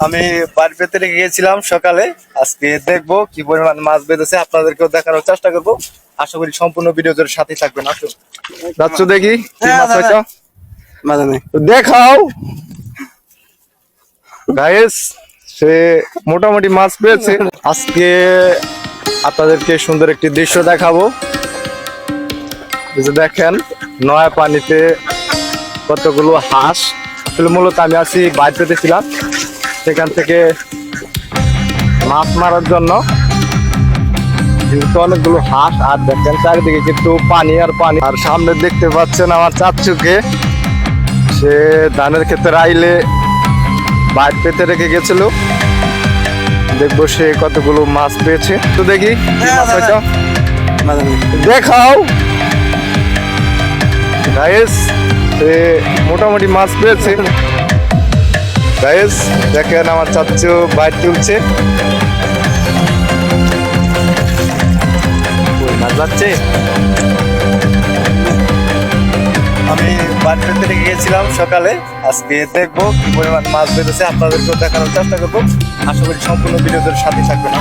আমি বাড়ি পেতে রেখে গিয়েছিলাম সকালে। আজকে দেখবো কি পরিমাণ মাছ বেঁধেছে, আপনাদেরকেও দেখানোর চেষ্টা করবো। আশা করি সম্পূর্ণ ভিডিওর সাথে থাকবেন। আসুন যাচ্ছ দেখি কি মাছ হয়েছে। তো দেখাও গাইস, সে মোটামুটি মাছ পেয়েছে। আজকে আপনাদেরকে সুন্দর একটি দৃশ্য দেখাবো। এই যে দেখেন নয়া পানিতে কতগুলো হাঁস। আসলে মূলত আমি আছি বাইরে পেতেছিলাম, সেখান থেকে মাছ মারার জন্য অনেকগুলো হাঁস। আর দেখেন চারিদিকে কিন্তু পানি আর পানি। আর সামনে দেখতে পাচ্ছেন আমার চাচুকে, সে ধানের ক্ষেতের আইলে বাইর পেতে রেখে গেছিল। দেখবো সে কতগুলো মাছ পেয়েছে। তো দেখি দেখাও গাইস, সে মোটামুটি মাছ পেয়েছে। গাইস দেখেন আমার চাচু বাইর তুলছে। মাছ যাচ্ছে। আমি বাড়ি পেতে রেখে গিয়েছিলাম সকালে। আজকে দেখবো কি পরিমাণ মাছ বেঁধেছে, আপনাদেরকেও দেখানোর চেষ্টা করবো। আশা করি সম্পূর্ণ ভিডিওদের সাথে থাকবেন।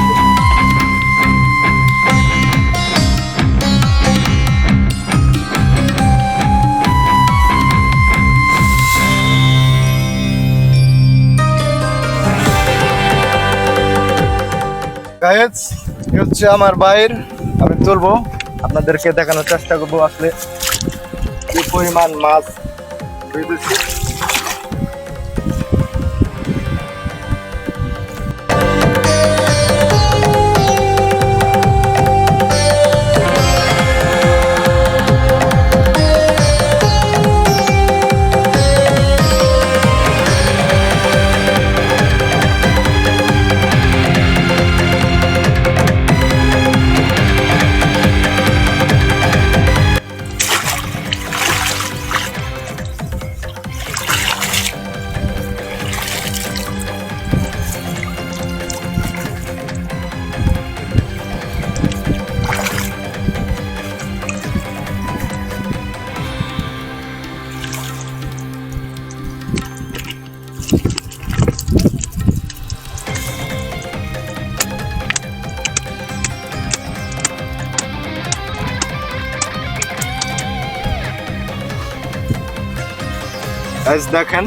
গাইস এই হচ্ছে আমার বাইর, আমি তুলবো, আপনাদেরকে দেখানোর চেষ্টা করবো আসলে কি পরিমাণ মাছ বেঁধেছে। দেখেন